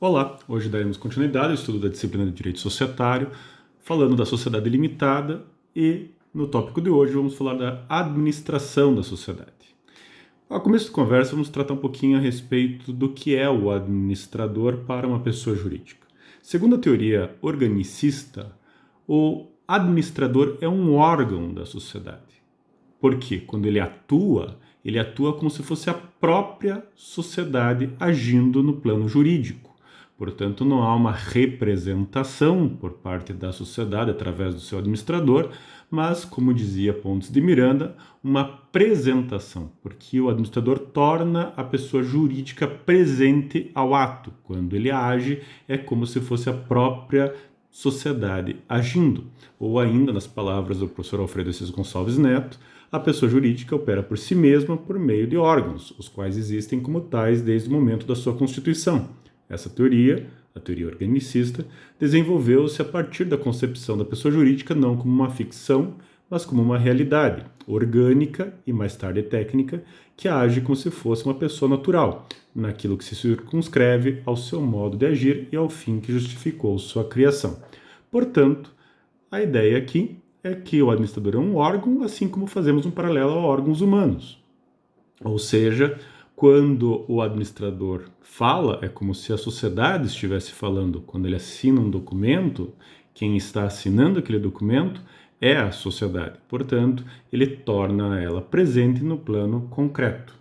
Olá, hoje daremos continuidade ao estudo da disciplina de Direito Societário, falando da sociedade limitada e, no tópico de hoje, vamos falar da administração da sociedade. Ao começo da conversa, vamos tratar um pouquinho a respeito do que é o administrador para uma pessoa jurídica. Segundo a teoria organicista, o administrador é um órgão da sociedade. Porque quando ele atua como se fosse a própria sociedade agindo no plano jurídico. Portanto, não há uma representação por parte da sociedade através do seu administrador, mas, como dizia Pontes de Miranda, uma apresentação, porque o administrador torna a pessoa jurídica presente ao ato. Quando ele age, é como se fosse a própria sociedade agindo. Ou ainda, nas palavras do professor Alfredo Assis Gonçalves Neto, a pessoa jurídica opera por si mesma por meio de órgãos, os quais existem como tais desde o momento da sua constituição. Essa teoria, a teoria organicista, desenvolveu-se a partir da concepção da pessoa jurídica não como uma ficção, mas como uma realidade orgânica e mais tarde técnica, que age como se fosse uma pessoa natural, naquilo que se circunscreve ao seu modo de agir e ao fim que justificou sua criação. Portanto, a ideia aqui é que o administrador é um órgão, assim como fazemos um paralelo a órgãos humanos. Ou seja, quando o administrador fala, é como se a sociedade estivesse falando. Quando ele assina um documento, quem está assinando aquele documento é a sociedade. Portanto, ele torna ela presente no plano concreto.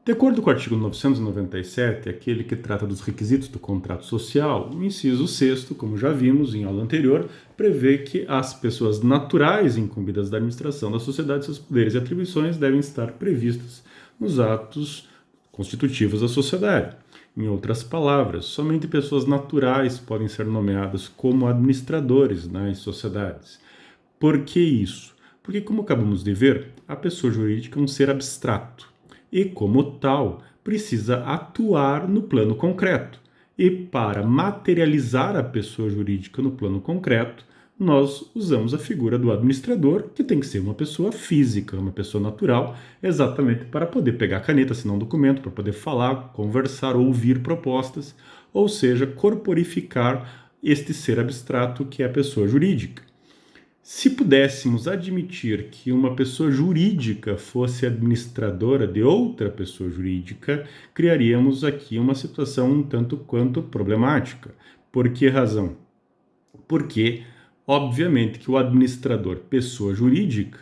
De acordo com o artigo 997, aquele que trata dos requisitos do contrato social, o inciso 6º, como já vimos em aula anterior, prevê que as pessoas naturais incumbidas da administração da sociedade, seus poderes e atribuições devem estar previstos nos atos constitutivos da sociedade. Em outras palavras, somente pessoas naturais podem ser nomeadas como administradores nas sociedades. Por que isso? Porque, como acabamos de ver, a pessoa jurídica é um ser abstrato e, como tal, precisa atuar no plano concreto. E para materializar a pessoa jurídica no plano concreto, nós usamos a figura do administrador, que tem que ser uma pessoa física, uma pessoa natural, exatamente para poder pegar a caneta, assinar um documento, para poder falar, conversar, ouvir propostas, ou seja, corporificar este ser abstrato que é a pessoa jurídica. Se pudéssemos admitir que uma pessoa jurídica fosse administradora de outra pessoa jurídica, criaríamos aqui uma situação um tanto quanto problemática. Por que razão? Porque, obviamente, que o administrador, pessoa jurídica,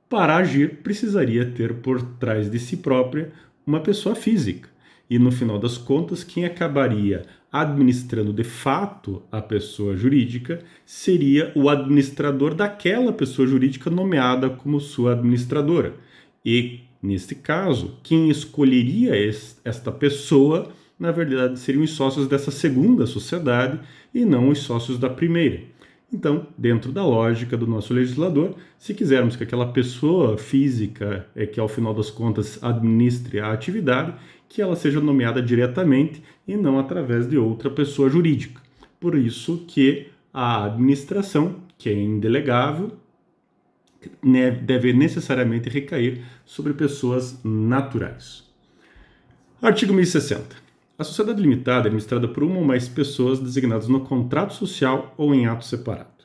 para agir, precisaria ter por trás de si própria uma pessoa física. E, no final das contas, quem acabaria administrando de fato a pessoa jurídica seria o administrador daquela pessoa jurídica nomeada como sua administradora. E, neste caso, quem escolheria esta pessoa, na verdade, seriam os sócios dessa segunda sociedade e não os sócios da primeira. Então, dentro da lógica do nosso legislador, se quisermos que aquela pessoa física, que ao final das contas administre a atividade, que ela seja nomeada diretamente e não através de outra pessoa jurídica. Por isso que a administração, que é indelegável, deve necessariamente recair sobre pessoas naturais. Artigo 1060. A sociedade limitada é administrada por uma ou mais pessoas designadas no contrato social ou em ato separado.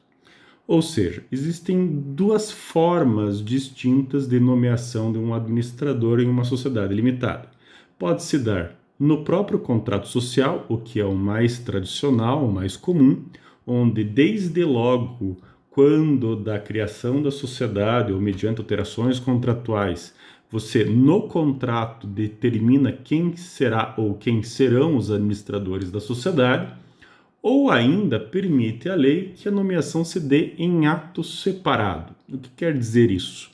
Ou seja, existem duas formas distintas de nomeação de um administrador em uma sociedade limitada. Pode-se dar no próprio contrato social, o que é o mais tradicional, o mais comum, onde desde logo, quando da criação da sociedade ou mediante alterações contratuais, você, no contrato, determina quem será ou quem serão os administradores da sociedade, ou ainda permite a lei que a nomeação se dê em ato separado. O que quer dizer isso?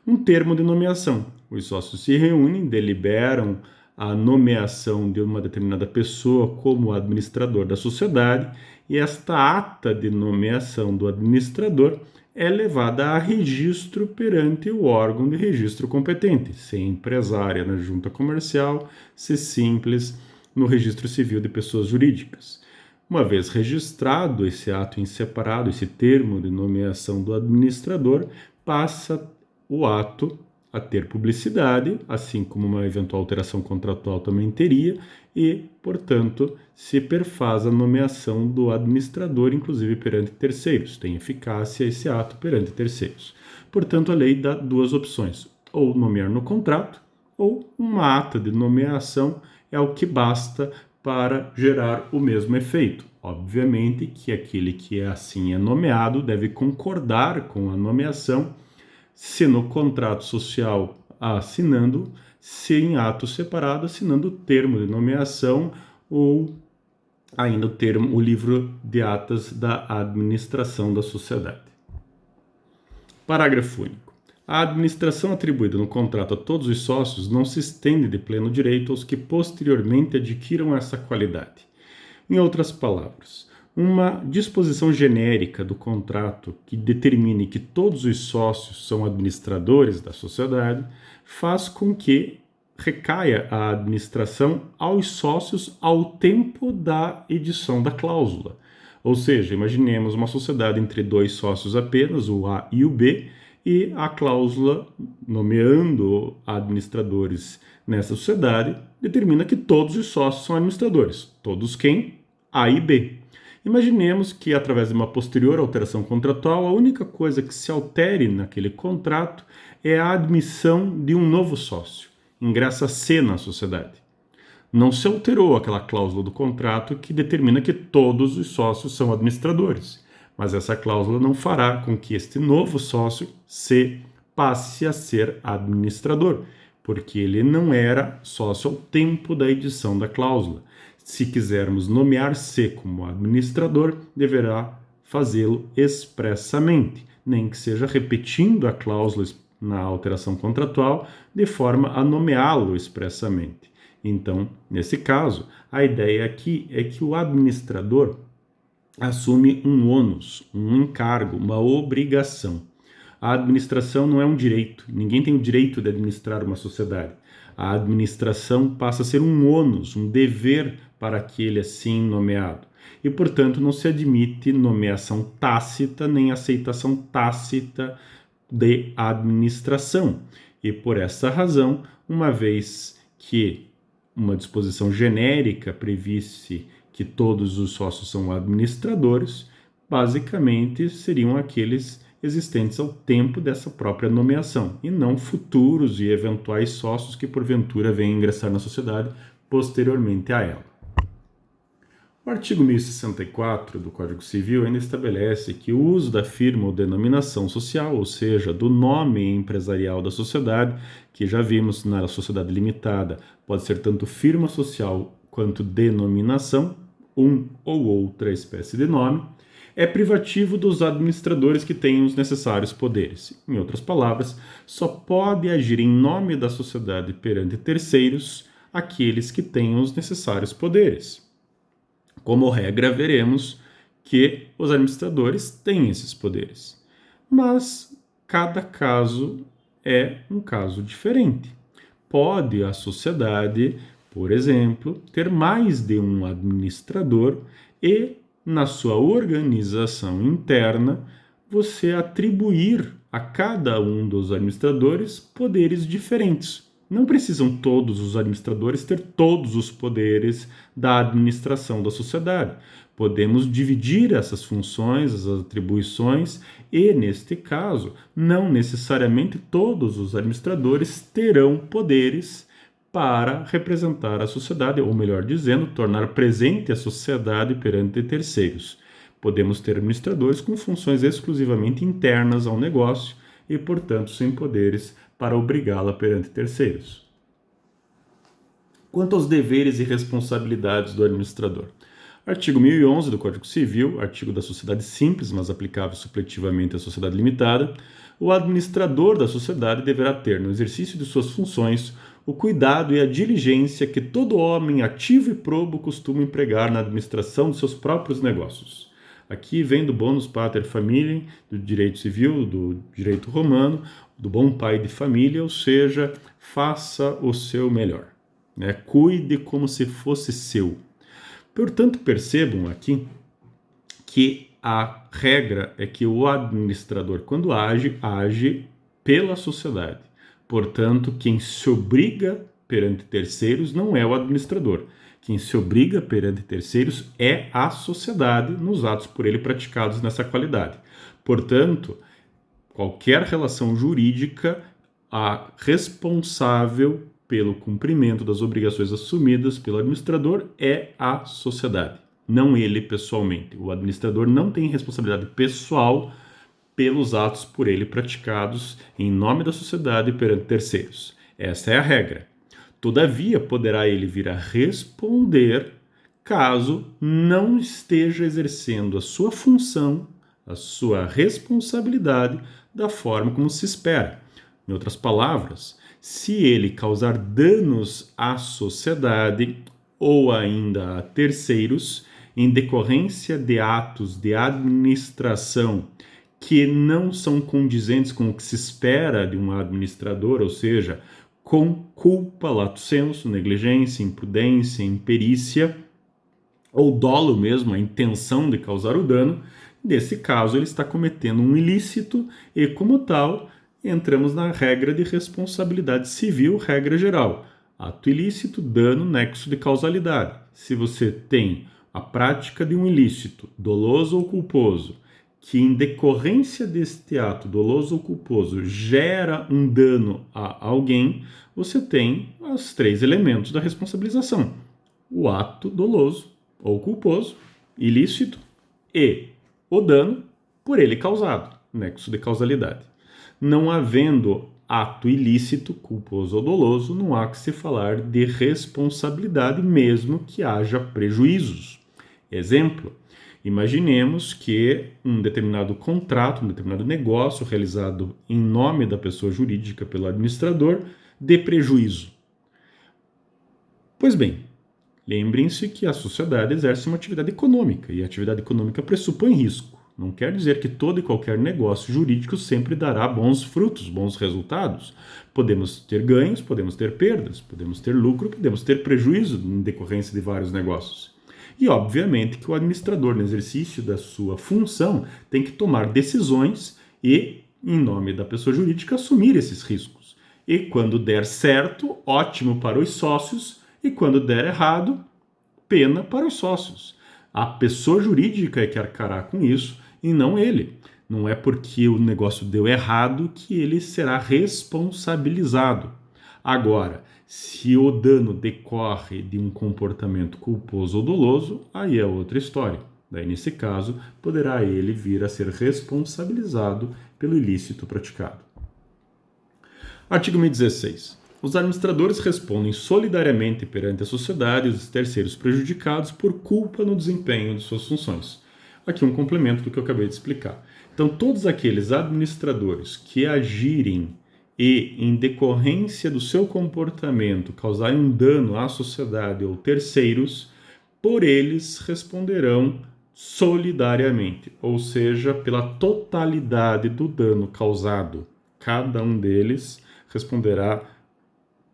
Um termo de nomeação. Os sócios se reúnem, deliberam a nomeação de uma determinada pessoa como administrador da sociedade, e esta ata de nomeação do administrador é levada a registro perante o órgão de registro competente, se empresária na junta comercial, se simples no registro civil de pessoas jurídicas. Uma vez registrado esse ato em separado, esse termo de nomeação do administrador, passa o ato a ter publicidade, assim como uma eventual alteração contratual também teria, e, portanto, se perfaz a nomeação do administrador, inclusive perante terceiros. Tem eficácia esse ato perante terceiros. Portanto, a lei dá duas opções: ou nomear no contrato, ou uma ata de nomeação é o que basta para gerar o mesmo efeito. Obviamente que aquele que assim é nomeado deve concordar com a nomeação, se no contrato social assinando, se em ato separado assinando o termo de nomeação ou ainda o livro de atas da administração da sociedade. Parágrafo único. A administração atribuída no contrato a todos os sócios não se estende de pleno direito aos que posteriormente adquiram essa qualidade. Em outras palavras, uma disposição genérica do contrato que determine que todos os sócios são administradores da sociedade faz com que recaia a administração aos sócios ao tempo da edição da cláusula. Ou seja, imaginemos uma sociedade entre dois sócios apenas, o A e o B, e a cláusula nomeando administradores nessa sociedade determina que todos os sócios são administradores. Todos quem? A e B. Imaginemos que, através de uma posterior alteração contratual, a única coisa que se altere naquele contrato é a admissão de um novo sócio. Ingressa C na sociedade. Não se alterou aquela cláusula do contrato que determina que todos os sócios são administradores, mas essa cláusula não fará com que este novo sócio C passe a ser administrador, porque ele não era sócio ao tempo da edição da cláusula. Se quisermos nomear C como administrador, deverá fazê-lo expressamente, nem que seja repetindo a cláusula na alteração contratual, de forma a nomeá-lo expressamente. Então, nesse caso, a ideia aqui é que o administrador assume um ônus, um encargo, uma obrigação. A administração não é um direito, ninguém tem o direito de administrar uma sociedade. A administração passa a ser um ônus, um dever para aquele assim nomeado. E, portanto, não se admite nomeação tácita nem aceitação tácita de administração. E, por essa razão, uma vez que uma disposição genérica previsse que todos os sócios são administradores, basicamente seriam aqueles existentes ao tempo dessa própria nomeação, e não futuros e eventuais sócios que porventura venham ingressar na sociedade posteriormente a ela. O artigo 1064 do Código Civil ainda estabelece que o uso da firma ou denominação social, ou seja, do nome empresarial da sociedade, que já vimos na sociedade limitada, pode ser tanto firma social quanto denominação, um ou outra espécie de nome, é privativo dos administradores que têm os necessários poderes. Em outras palavras, só pode agir em nome da sociedade perante terceiros aqueles que têm os necessários poderes. Como regra, veremos que os administradores têm esses poderes, mas cada caso é um caso diferente. Pode a sociedade, por exemplo, ter mais de um administrador e, na sua organização interna, você atribuir a cada um dos administradores poderes diferentes. Não precisam todos os administradores ter todos os poderes da administração da sociedade. Podemos dividir essas funções, essas atribuições, e, neste caso, não necessariamente todos os administradores terão poderes para representar a sociedade, ou melhor dizendo, tornar presente a sociedade perante terceiros. Podemos ter administradores com funções exclusivamente internas ao negócio e, portanto, sem poderes para obrigá-la perante terceiros. Quanto aos deveres e responsabilidades do administrador. Artigo 1011 do Código Civil, artigo da sociedade simples, mas aplicável supletivamente à sociedade limitada, o administrador da sociedade deverá ter, no exercício de suas funções, o cuidado e a diligência que todo homem ativo e probo costuma empregar na administração de seus próprios negócios. Aqui vem do bonus pater familiae, do direito civil, do direito romano, do bom pai de família, ou seja, faça o seu melhor. Cuide como se fosse seu. Portanto, percebam aqui que a regra é que o administrador, quando age pela sociedade. Portanto, quem se obriga perante terceiros não é o administrador. Quem se obriga perante terceiros é a sociedade nos atos por ele praticados nessa qualidade. Portanto, qualquer relação jurídica, a responsável pelo cumprimento das obrigações assumidas pelo administrador é a sociedade, não ele pessoalmente. O administrador não tem responsabilidade pessoal pelos atos por ele praticados em nome da sociedade perante terceiros. Essa é a regra. Todavia, poderá ele vir a responder caso não esteja exercendo a sua função, a sua responsabilidade da forma como se espera. Em outras palavras, se ele causar danos à sociedade ou ainda a terceiros em decorrência de atos de administração que não são condizentes com o que se espera de um administrador, ou seja, com culpa, lato sensu, negligência, imprudência, imperícia ou dolo mesmo, a intenção de causar o dano, nesse caso ele está cometendo um ilícito e, como tal, entramos na regra de responsabilidade civil, regra geral. Ato ilícito, dano, nexo de causalidade. Se você tem a prática de um ilícito, doloso ou culposo, que em decorrência deste ato doloso ou culposo gera um dano a alguém, você tem os 3 elementos da responsabilização. O ato doloso ou culposo, ilícito, e o dano por ele causado, nexo de causalidade. Não havendo ato ilícito, culposo ou doloso, não há que se falar de responsabilidade, mesmo que haja prejuízos. Exemplo: imaginemos que um determinado contrato, um determinado negócio realizado em nome da pessoa jurídica pelo administrador dê prejuízo. Pois bem, lembrem-se que a sociedade exerce uma atividade econômica e a atividade econômica pressupõe risco. Não quer dizer que todo e qualquer negócio jurídico sempre dará bons frutos, bons resultados. Podemos ter ganhos, podemos ter perdas, podemos ter lucro, podemos ter prejuízo em decorrência de vários negócios. E, obviamente, que o administrador, no exercício da sua função, tem que tomar decisões e, em nome da pessoa jurídica, assumir esses riscos. E, quando der certo, ótimo para os sócios, e, quando der errado, pena para os sócios. A pessoa jurídica é que arcará com isso e não ele. Não é porque o negócio deu errado que ele será responsabilizado. Agora, se o dano decorre de um comportamento culposo ou doloso, aí é outra história. Daí, nesse caso, poderá ele vir a ser responsabilizado pelo ilícito praticado. Artigo 1016. Os administradores respondem solidariamente perante a sociedade e os terceiros prejudicados por culpa no desempenho de suas funções. Aqui um complemento do que eu acabei de explicar. Então, todos aqueles administradores que agirem e, em decorrência do seu comportamento, causarem um dano à sociedade ou terceiros, por eles responderão solidariamente, ou seja, pela totalidade do dano causado. Cada um deles responderá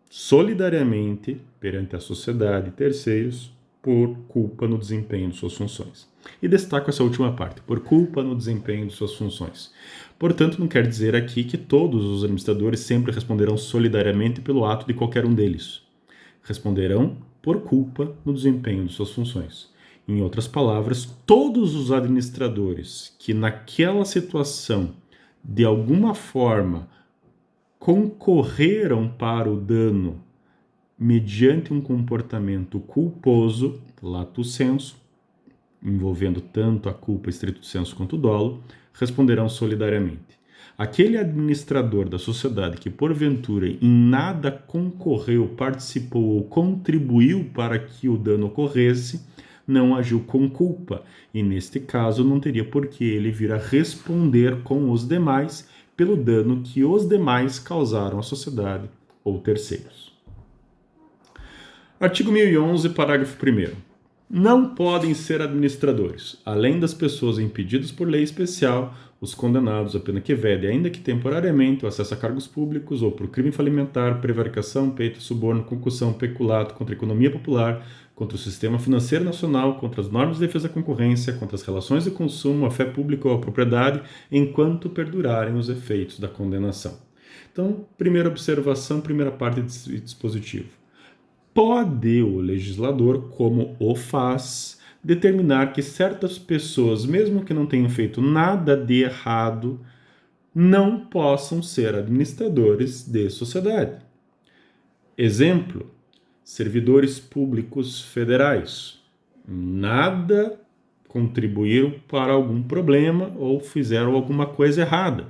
solidariamente perante a sociedade e terceiros por culpa no desempenho de suas funções. E destaco essa última parte, por culpa no desempenho de suas funções. Portanto, não quer dizer aqui que todos os administradores sempre responderão solidariamente pelo ato de qualquer um deles. Responderão por culpa no desempenho de suas funções. Em outras palavras, todos os administradores que naquela situação, de alguma forma, concorreram para o dano mediante um comportamento culposo, lato sensu, envolvendo tanto a culpa estrito sensu quanto o dolo, responderão solidariamente. Aquele administrador da sociedade que porventura em nada concorreu, participou ou contribuiu para que o dano ocorresse, não agiu com culpa e, neste caso, não teria por que ele vir a responder com os demais pelo dano que os demais causaram à sociedade ou terceiros. Artigo 1011, parágrafo 1º. Não podem ser administradores, além das pessoas impedidas por lei especial, os condenados a pena que vede, ainda que temporariamente, o acesso a cargos públicos ou por crime falimentar, prevaricação, peito, suborno, concussão, peculato, contra a economia popular, contra o sistema financeiro nacional, contra as normas de defesa da concorrência, contra as relações de consumo, a fé pública ou a propriedade, enquanto perdurarem os efeitos da condenação. Então, primeira observação, primeira parte do dispositivo. Pode o legislador, como o faz, determinar que certas pessoas, mesmo que não tenham feito nada de errado, não possam ser administradores de sociedade. Exemplo, servidores públicos federais. Nada contribuíram para algum problema ou fizeram alguma coisa errada,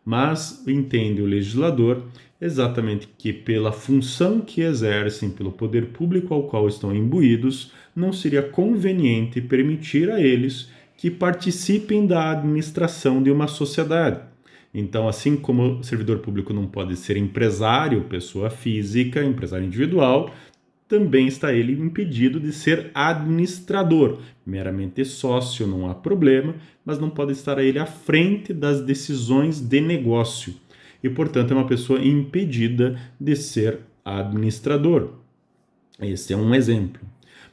mas entende o legislador exatamente que pela função que exercem, pelo poder público ao qual estão imbuídos, não seria conveniente permitir a eles que participem da administração de uma sociedade. Então, assim como o servidor público não pode ser empresário, pessoa física, empresário individual, também está ele impedido de ser administrador. Meramente sócio não há problema, mas não pode estar ele à frente das decisões de negócio. E, portanto, é uma pessoa impedida de ser administrador. Esse é um exemplo.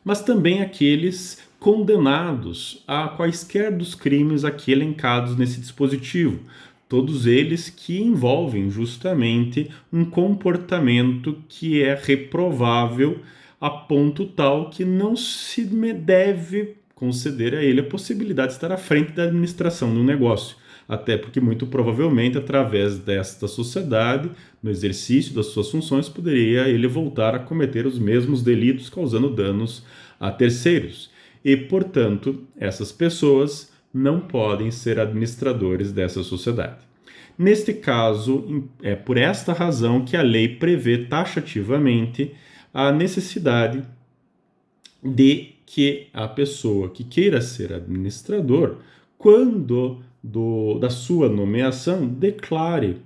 Mas também aqueles condenados a quaisquer dos crimes aqui elencados nesse dispositivo. Todos eles que envolvem justamente um comportamento que é reprovável a ponto tal que não se deve conceder a ele a possibilidade de estar à frente da administração do negócio. Até porque, muito provavelmente, através desta sociedade, no exercício das suas funções, poderia ele voltar a cometer os mesmos delitos, causando danos a terceiros. E, portanto, essas pessoas não podem ser administradores dessa sociedade. Neste caso, é por esta razão que a lei prevê taxativamente a necessidade de que a pessoa que queira ser administrador, quando da sua nomeação, declare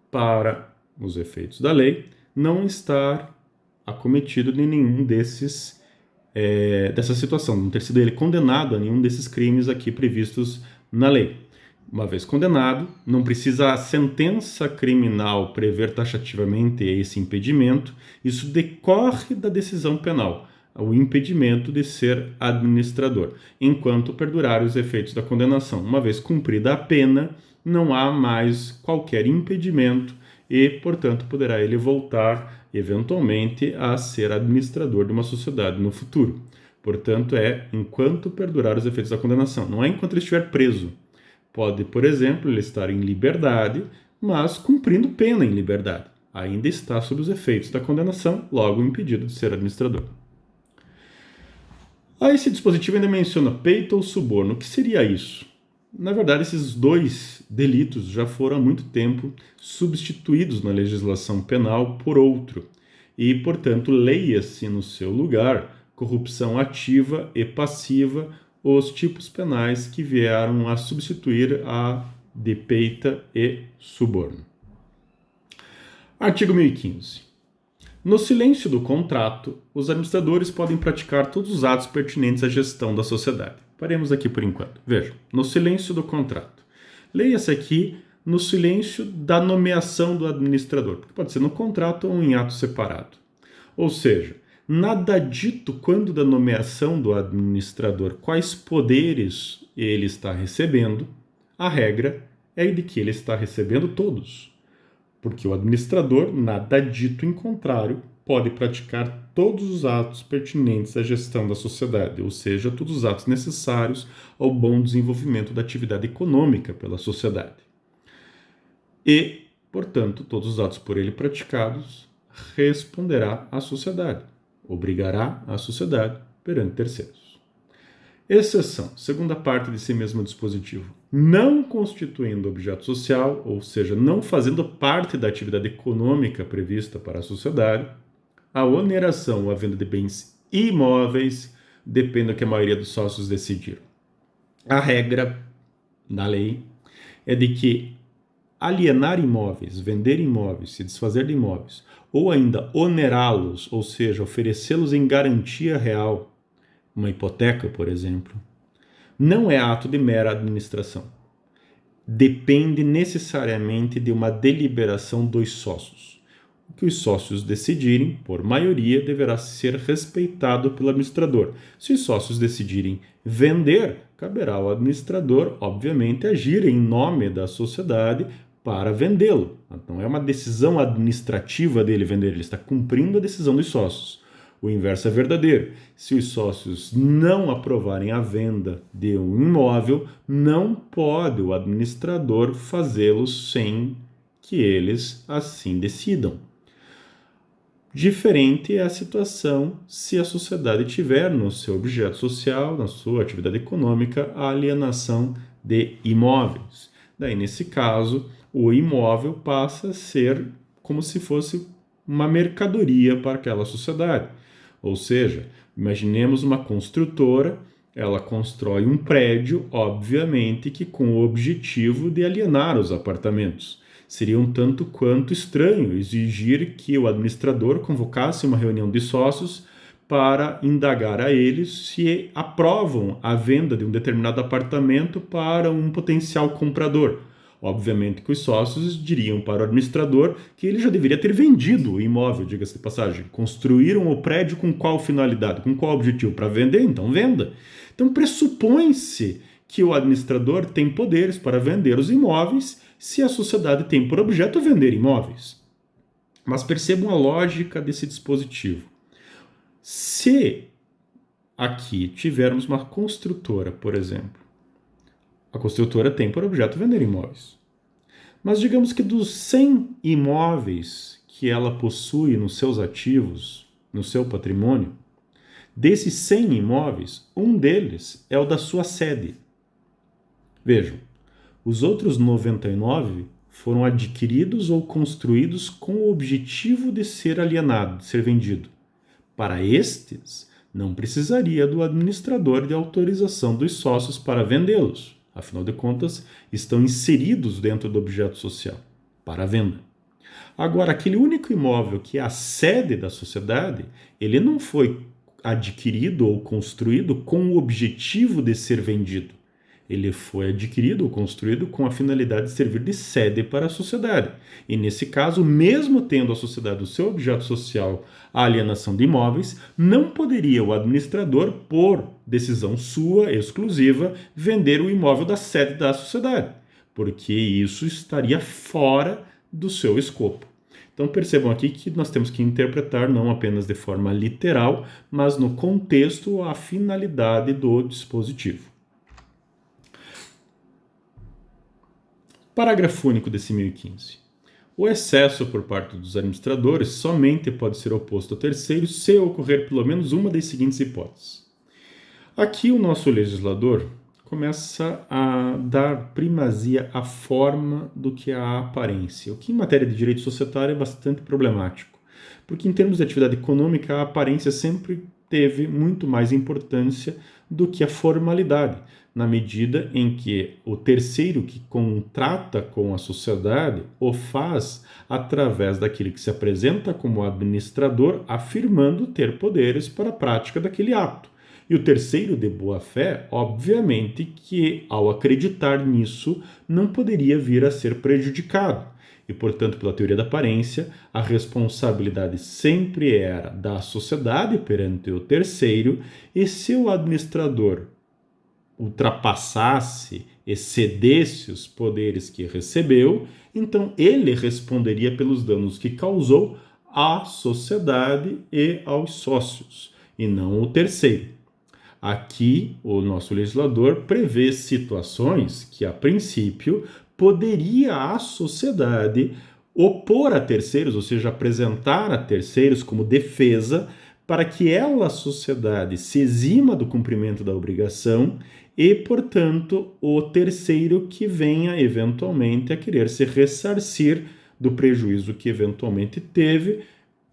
para os efeitos da lei não estar acometido de nenhum dessa situação, não ter sido ele condenado a nenhum desses crimes aqui previstos na lei. Uma vez condenado, não precisa a sentença criminal prever taxativamente esse impedimento, isso decorre da decisão penal, o impedimento de ser administrador, enquanto perdurarem os efeitos da condenação. Uma vez cumprida a pena, não há mais qualquer impedimento e, portanto, poderá ele voltar, eventualmente, a ser administrador de uma sociedade no futuro. Portanto, é enquanto perdurar os efeitos da condenação, não é enquanto ele estiver preso. Pode, por exemplo, ele estar em liberdade, mas cumprindo pena em liberdade. Ainda está sob os efeitos da condenação, logo impedido de ser administrador. Esse dispositivo ainda menciona peito ou suborno. O que seria isso? Na verdade, esses dois delitos já foram há muito tempo substituídos na legislação penal por outro. E, portanto, leia-se no seu lugar corrupção ativa e passiva, os tipos penais que vieram a substituir a de peita e suborno. Artigo 1015. No silêncio do contrato, os administradores podem praticar todos os atos pertinentes à gestão da sociedade. Paremos aqui por enquanto. Vejam, no silêncio do contrato. Leia-se aqui no silêncio da nomeação do administrador, porque pode ser no contrato ou em ato separado. Ou seja, nada dito quando da nomeação do administrador, quais poderes ele está recebendo, a regra é de que ele está recebendo todos. Porque o administrador, nada dito em contrário, pode praticar todos os atos pertinentes à gestão da sociedade, ou seja, todos os atos necessários ao bom desenvolvimento da atividade econômica pela sociedade. E, portanto, todos os atos por ele praticados responderá à sociedade, obrigará a sociedade perante terceiros. Exceção, segunda parte desse mesmo dispositivo, não constituindo objeto social, ou seja, não fazendo parte da atividade econômica prevista para a sociedade, a oneração ou a venda de bens imóveis depende do que a maioria dos sócios decidir. A regra da lei é de que alienar imóveis, vender imóveis, se desfazer de imóveis, ou ainda onerá-los, ou seja, oferecê-los em garantia real, uma hipoteca, por exemplo, não é ato de mera administração. Depende necessariamente de uma deliberação dos sócios. O que os sócios decidirem, por maioria, deverá ser respeitado pelo administrador. Se os sócios decidirem vender, caberá ao administrador, obviamente, agir em nome da sociedade para vendê-lo. Não é uma decisão administrativa dele vender, ele está cumprindo a decisão dos sócios. O inverso é verdadeiro. Se os sócios não aprovarem a venda de um imóvel, não pode o administrador fazê-lo sem que eles assim decidam. Diferente é a situação se a sociedade tiver no seu objeto social, na sua atividade econômica, a alienação de imóveis. Daí, nesse caso, o imóvel passa a ser como se fosse uma mercadoria para aquela sociedade. Ou seja, imaginemos uma construtora, ela constrói um prédio, obviamente que com o objetivo de alienar os apartamentos. Seria um tanto quanto estranho exigir que o administrador convocasse uma reunião de sócios para indagar a eles se aprovam a venda de um determinado apartamento para um potencial comprador. Obviamente que os sócios diriam para o administrador que ele já deveria ter vendido o imóvel, diga-se de passagem. Construíram o prédio com qual finalidade, com qual objetivo? Para vender? Então venda. Então pressupõe-se que o administrador tem poderes para vender os imóveis se a sociedade tem por objeto vender imóveis. Mas percebam a lógica desse dispositivo. Se aqui tivermos uma construtora, por exemplo, a construtora tem por objeto vender imóveis. Mas digamos que dos 100 imóveis que ela possui nos seus ativos, no seu patrimônio, desses 100 imóveis, um deles é o da sua sede. Vejam, os outros 99 foram adquiridos ou construídos com o objetivo de ser alienado, de ser vendido. Para estes, não precisaria do administrador de autorização dos sócios para vendê-los. Afinal de contas, estão inseridos dentro do objeto social, para venda. Agora, aquele único imóvel que é a sede da sociedade, ele não foi adquirido ou construído com o objetivo de ser vendido. Ele foi adquirido ou construído com a finalidade de servir de sede para a sociedade. E nesse caso, mesmo tendo a sociedade o seu objeto social, a alienação de imóveis, não poderia o administrador, por decisão sua, exclusiva, vender o imóvel da sede da sociedade, porque isso estaria fora do seu escopo. Então percebam aqui que nós temos que interpretar não apenas de forma literal, mas no contexto a finalidade do dispositivo. Parágrafo único desse 1015. O excesso por parte dos administradores somente pode ser oposto a terceiros se ocorrer pelo menos uma das seguintes hipóteses. Aqui o nosso legislador começa a dar primazia à forma do que à aparência, o que em matéria de direito societário é bastante problemático, porque em termos de atividade econômica a aparência sempre teve muito mais importância do que a formalidade, na medida em que o terceiro que contrata com a sociedade o faz através daquele que se apresenta como administrador, afirmando ter poderes para a prática daquele ato. E o terceiro de boa-fé, obviamente que, ao acreditar nisso, não poderia vir a ser prejudicado. E, portanto, pela teoria da aparência, a responsabilidade sempre era da sociedade perante o terceiro, e se o administrador ultrapassasse, excedesse os poderes que recebeu, então ele responderia pelos danos que causou à sociedade e aos sócios, e não o terceiro. Aqui, o nosso legislador prevê situações que, a princípio, poderia a sociedade opor a terceiros, ou seja, apresentar a terceiros como defesa, para que ela, a sociedade, se exima do cumprimento da obrigação e, portanto, o terceiro que venha eventualmente a querer se ressarcir do prejuízo que eventualmente teve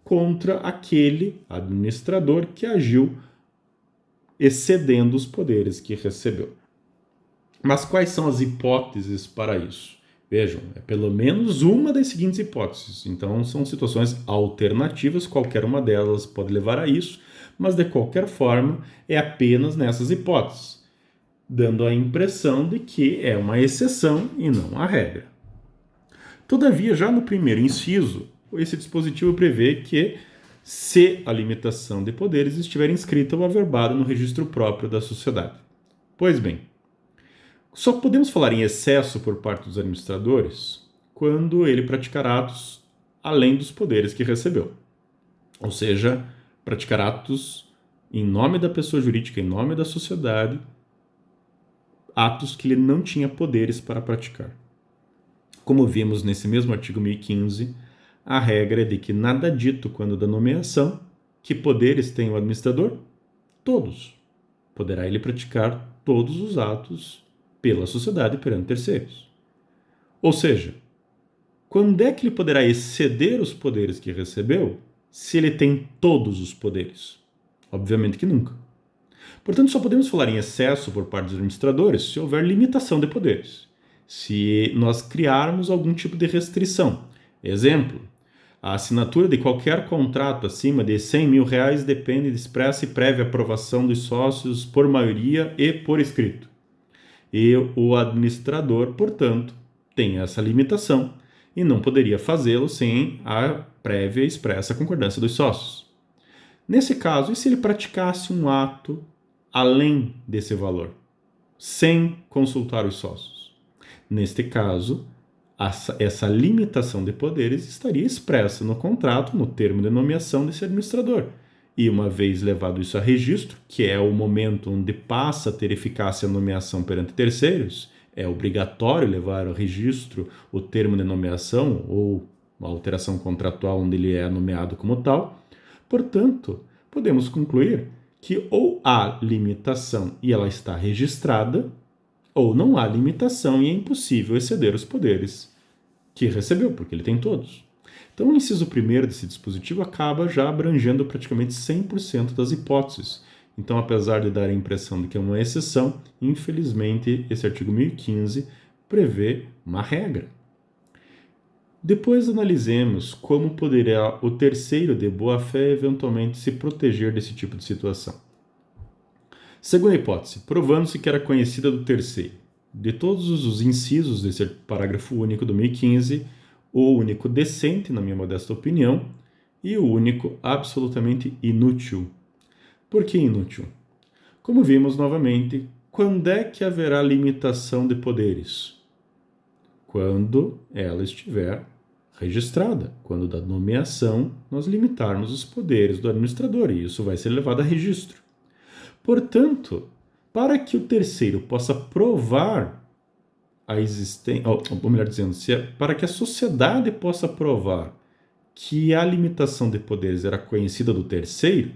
contra aquele administrador que agiu excedendo os poderes que recebeu. Mas quais são as hipóteses para isso? Vejam, é pelo menos uma das seguintes hipóteses. Então, são situações alternativas, qualquer uma delas pode levar a isso, mas de qualquer forma, é apenas nessas hipóteses, dando a impressão de que é uma exceção e não a regra. Todavia, já no primeiro inciso, esse dispositivo prevê que, se a limitação de poderes estiver inscrita ou averbada no registro próprio da sociedade. Pois bem, só podemos falar em excesso por parte dos administradores quando ele praticar atos além dos poderes que recebeu. Ou seja, praticar atos em nome da pessoa jurídica, em nome da sociedade, atos que ele não tinha poderes para praticar. Como vimos nesse mesmo artigo 1015, a regra é de que nada dito quando da nomeação, que poderes tem o administrador? Todos. Poderá ele praticar todos os atos pela sociedade perante terceiros. Ou seja, quando é que ele poderá exceder os poderes que recebeu se ele tem todos os poderes? Obviamente que nunca. Portanto, só podemos falar em excesso por parte dos administradores se houver limitação de poderes. Se nós criarmos algum tipo de restrição. Exemplo, a assinatura de qualquer contrato acima de R$100 mil depende de expressa e prévia aprovação dos sócios por maioria e por escrito. E o administrador, portanto, tem essa limitação e não poderia fazê-lo sem a prévia e expressa concordância dos sócios. Nesse caso, e se ele praticasse um ato além desse valor, sem consultar os sócios? Neste caso, essa limitação de poderes estaria expressa no contrato, no termo de nomeação desse administrador. E uma vez levado isso a registro, que é o momento onde passa a ter eficácia a nomeação perante terceiros, é obrigatório levar ao registro o termo de nomeação ou uma alteração contratual onde ele é nomeado como tal. Portanto, podemos concluir que ou há limitação e ela está registrada, ou não há limitação e é impossível exceder os poderes que recebeu, porque ele tem todos. Então, o inciso 1º desse dispositivo acaba já abrangendo praticamente 100% das hipóteses. Então, apesar de dar a impressão de que é uma exceção, infelizmente, esse artigo 1015 prevê uma regra. Depois analisemos como poderá o terceiro de boa-fé eventualmente se proteger desse tipo de situação. Segunda hipótese, provando-se que era conhecida do terceiro. De todos os incisos desse parágrafo único do 1015, o único decente, na minha modesta opinião, e o único absolutamente inútil. Por que inútil? Como vimos novamente, quando é que haverá limitação de poderes? Quando ela estiver registrada, quando da nomeação nós limitarmos os poderes do administrador, e isso vai ser levado a registro. Portanto, para que o terceiro possa provar a existência, ou melhor dizendo, para que a sociedade possa provar que a limitação de poderes era conhecida do terceiro,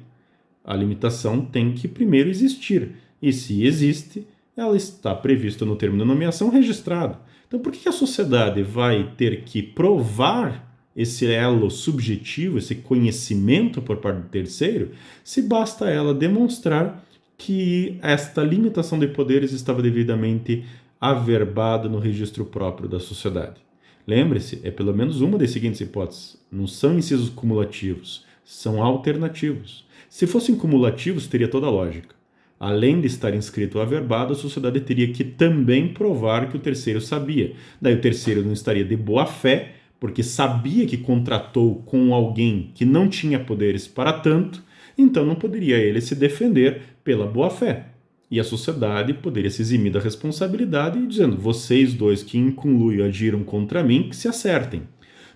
a limitação tem que primeiro existir. E se existe, ela está prevista no termo de nomeação registrado. Então, por que a sociedade vai ter que provar esse elo subjetivo, esse conhecimento por parte do terceiro, se basta ela demonstrar que esta limitação de poderes estava devidamente averbada no registro próprio da sociedade? Lembre-se, é pelo menos uma das seguintes hipóteses. Não são incisos cumulativos, são alternativos. Se fossem cumulativos, teria toda a lógica. Além de estar inscrito averbado, a sociedade teria que também provar que o terceiro sabia. Daí o terceiro não estaria de boa fé, porque sabia que contratou com alguém que não tinha poderes para tanto, então não poderia ele se defender pela boa fé. E a sociedade poderia se eximir da responsabilidade dizendo: vocês dois que em conluio agiram contra mim, que se acertem.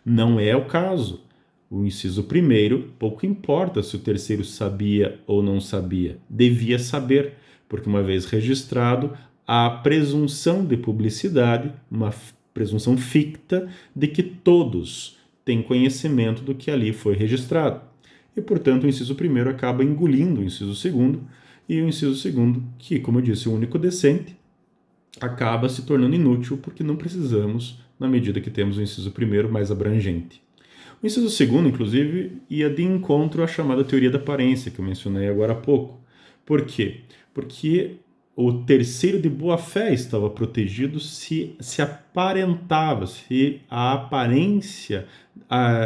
Não é o caso. O inciso 1º, pouco importa se o terceiro sabia ou não sabia, devia saber, porque uma vez registrado, há a presunção de publicidade, uma presunção ficta de que todos têm conhecimento do que ali foi registrado. E, portanto, o inciso 1º acaba engolindo o inciso 2º, e o inciso 2º, que, como eu disse, o único decente, acaba se tornando inútil porque não precisamos, na medida que temos o inciso 1º mais abrangente. O inciso 2º, inclusive, ia de encontro à chamada teoria da aparência, que eu mencionei agora há pouco. Por quê? Porque o terceiro de boa-fé estava protegido se aparentava, se a aparência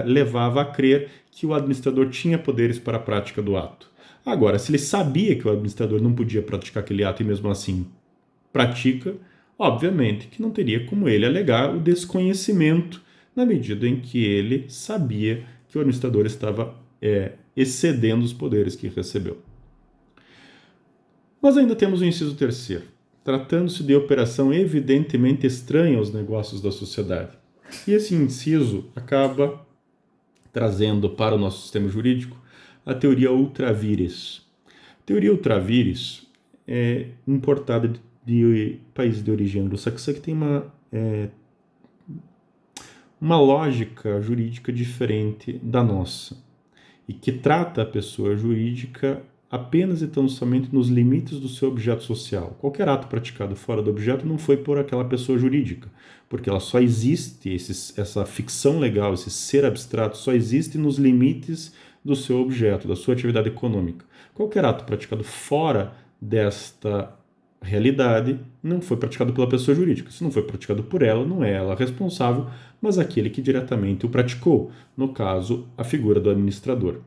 levava a crer que o administrador tinha poderes para a prática do ato. Agora, se ele sabia que o administrador não podia praticar aquele ato e mesmo assim pratica, obviamente que não teria como ele alegar o desconhecimento na medida em que ele sabia que o administrador estava excedendo os poderes que recebeu. Mas ainda temos o inciso 3º, tratando-se de operação evidentemente estranha aos negócios da sociedade. E esse inciso acaba trazendo para o nosso sistema jurídico a teoria ultra vires. A teoria ultra vires é importada de países de origem anglo-saxã que tem uma lógica jurídica diferente da nossa e que trata a pessoa jurídica apenas e tão somente nos limites do seu objeto social. Qualquer ato praticado fora do objeto não foi por aquela pessoa jurídica, porque ela só existe, essa ficção legal, esse ser abstrato, só existe nos limites do seu objeto, da sua atividade econômica. Qualquer ato praticado fora desta realidade não foi praticado pela pessoa jurídica. Se não foi praticado por ela, não é ela responsável, mas aquele que diretamente o praticou, no caso, a figura do administrador.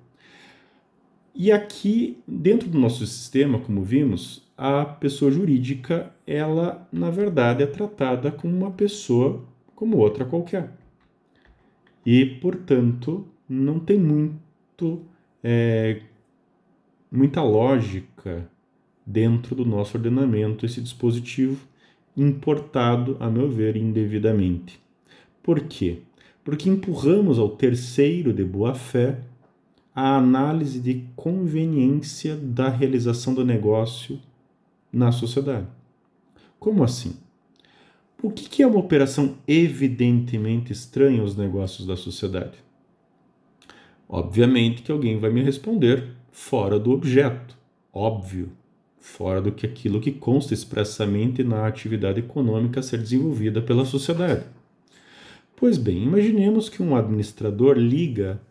E aqui, dentro do nosso sistema, como vimos, a pessoa jurídica, ela, na verdade, é tratada como uma pessoa como outra qualquer. E, portanto, não tem muita lógica dentro do nosso ordenamento esse dispositivo importado, a meu ver, indevidamente. Por quê? Porque empurramos ao terceiro de boa-fé a análise de conveniência da realização do negócio na sociedade. Como assim? O que é uma operação evidentemente estranha aos negócios da sociedade? Obviamente que alguém vai me responder fora do objeto, óbvio, fora do que aquilo que consta expressamente na atividade econômica a ser desenvolvida pela sociedade. Pois bem, imaginemos que um administrador liga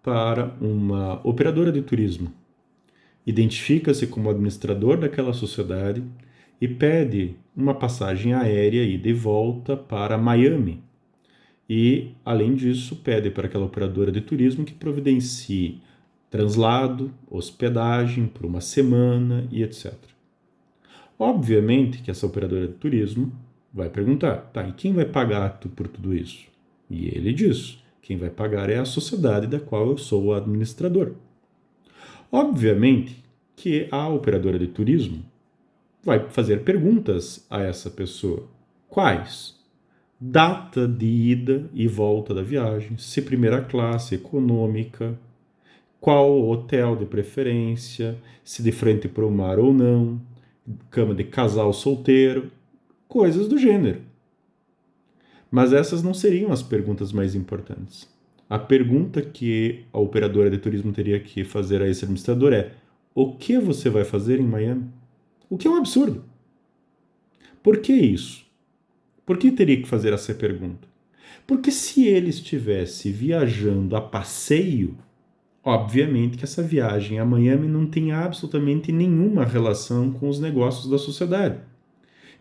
para uma operadora de turismo, identifica-se como administrador daquela sociedade e pede uma passagem aérea ida e volta para Miami. E, além disso, pede para aquela operadora de turismo que providencie translado, hospedagem por uma semana e etc. Obviamente que essa operadora de turismo vai perguntar, tá, e quem vai pagar por tudo isso? E ele diz, quem vai pagar é a sociedade da qual eu sou o administrador. Obviamente que a operadora de turismo vai fazer perguntas a essa pessoa. Quais? Data de ida e volta da viagem, se primeira classe, econômica, qual hotel de preferência, se de frente para o mar ou não, cama de casal solteiro, coisas do gênero. Mas essas não seriam as perguntas mais importantes. A pergunta que a operadora de turismo teria que fazer a esse administrador é: o que você vai fazer em Miami? O que é um absurdo. Por que isso? Por que teria que fazer essa pergunta? Porque se ele estivesse viajando a passeio, obviamente que essa viagem a Miami não tem absolutamente nenhuma relação com os negócios da sociedade.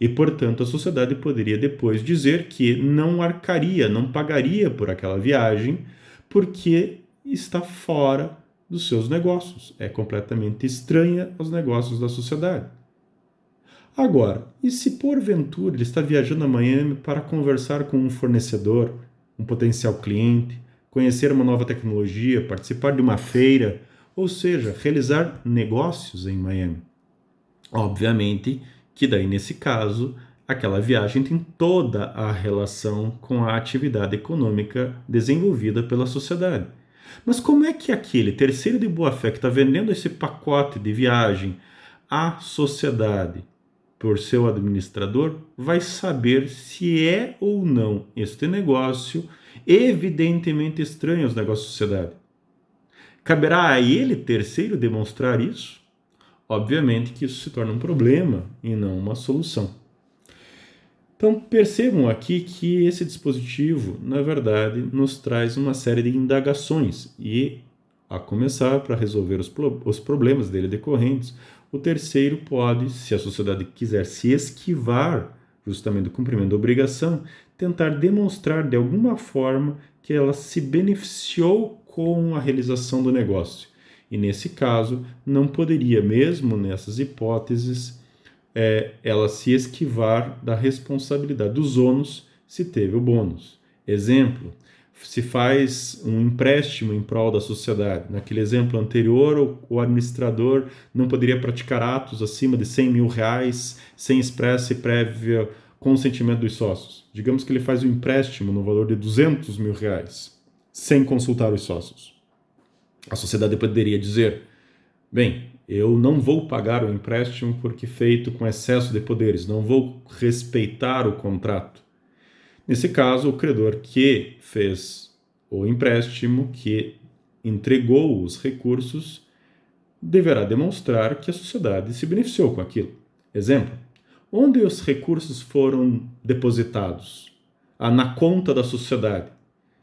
E, portanto, a sociedade poderia depois dizer que não arcaria, não pagaria por aquela viagem, porque está fora dos seus negócios. É completamente estranha aos negócios da sociedade. Agora, e se porventura ele está viajando a Miami para conversar com um fornecedor, um potencial cliente, conhecer uma nova tecnologia, participar de uma feira, ou seja, realizar negócios em Miami? Obviamente que daí, nesse caso, aquela viagem tem toda a relação com a atividade econômica desenvolvida pela sociedade. Mas como é que aquele terceiro de boa-fé que está vendendo esse pacote de viagem à sociedade por seu administrador vai saber se é ou não este negócio evidentemente estranho aos negócios da sociedade? Caberá a ele, terceiro, demonstrar isso? Obviamente que isso se torna um problema e não uma solução. Então percebam aqui que esse dispositivo, na verdade, nos traz uma série de indagações e, a começar, para resolver os problemas dele decorrentes, o terceiro pode, se a sociedade quiser se esquivar justamente do cumprimento da obrigação, tentar demonstrar de alguma forma que ela se beneficiou com a realização do negócio. E nesse caso, não poderia, mesmo nessas hipóteses, ela se esquivar da responsabilidade dos ônus se teve o bônus. Exemplo, se faz um empréstimo em prol da sociedade. Naquele exemplo anterior, o administrador não poderia praticar atos acima de R$100 mil sem expressa e prévia consentimento dos sócios. Digamos que ele faz um empréstimo no valor de R$200 mil, sem consultar os sócios. A sociedade poderia dizer, bem, eu não vou pagar o empréstimo porque feito com excesso de poderes, não vou respeitar o contrato. Nesse caso, o credor que fez o empréstimo, que entregou os recursos, deverá demonstrar que a sociedade se beneficiou com aquilo. Exemplo, onde os recursos foram depositados? Na conta da sociedade.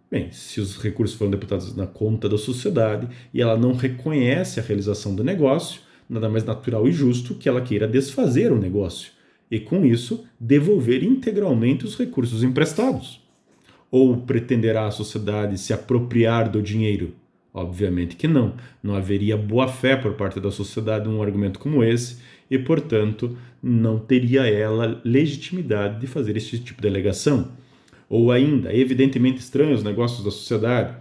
Bem, se os recursos foram depositados na conta da sociedade e ela não reconhece a realização do negócio, nada mais natural e justo que ela queira desfazer o negócio e, com isso, devolver integralmente os recursos emprestados. Ou pretenderá a sociedade se apropriar do dinheiro? Obviamente que não. Não haveria boa-fé por parte da sociedade num argumento como esse e, portanto, não teria ela legitimidade de fazer esse tipo de alegação. Ou ainda, evidentemente estranhos os negócios da sociedade.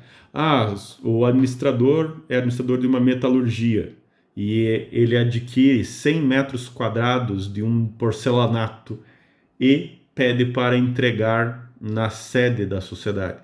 O administrador é administrador de uma metalurgia e ele adquire 100 metros quadrados de um porcelanato e pede para entregar na sede da sociedade.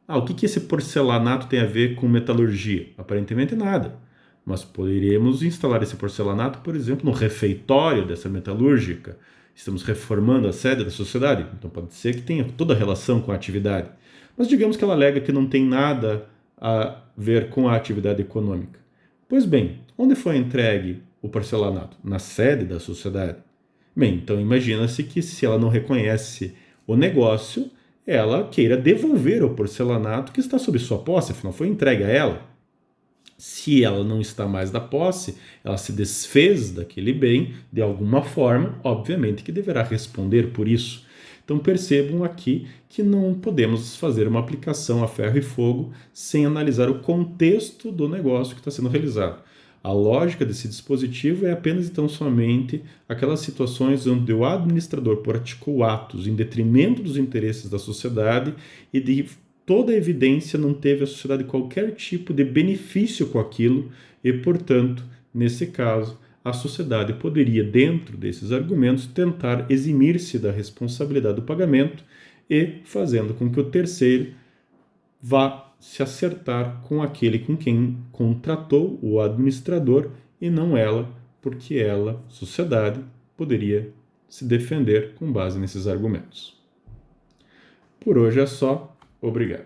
O que esse porcelanato tem a ver com metalurgia? Aparentemente nada. Mas poderíamos instalar esse porcelanato, por exemplo, no refeitório dessa metalúrgica. Estamos reformando a sede da sociedade, então pode ser que tenha toda a relação com a atividade. Mas digamos que ela alega que não tem nada a ver com a atividade econômica. Pois bem, onde foi entregue o porcelanato? Na sede da sociedade. Bem, então imagina-se que se ela não reconhece o negócio, ela queira devolver o porcelanato que está sob sua posse, afinal foi entregue a ela. Se ela não está mais da posse, ela se desfez daquele bem de alguma forma, obviamente que deverá responder por isso. Então percebam aqui que não podemos fazer uma aplicação a ferro e fogo sem analisar o contexto do negócio que está sendo realizado. A lógica desse dispositivo é apenas e tão somente aquelas situações onde o administrador praticou atos em detrimento dos interesses da sociedade e de toda a evidência não teve a sociedade qualquer tipo de benefício com aquilo e, portanto, nesse caso, a sociedade poderia, dentro desses argumentos, tentar eximir-se da responsabilidade do pagamento e fazendo com que o terceiro vá se acertar com aquele com quem contratou o administrador e não ela, porque ela, sociedade, poderia se defender com base nesses argumentos. Por hoje é só. Obrigado.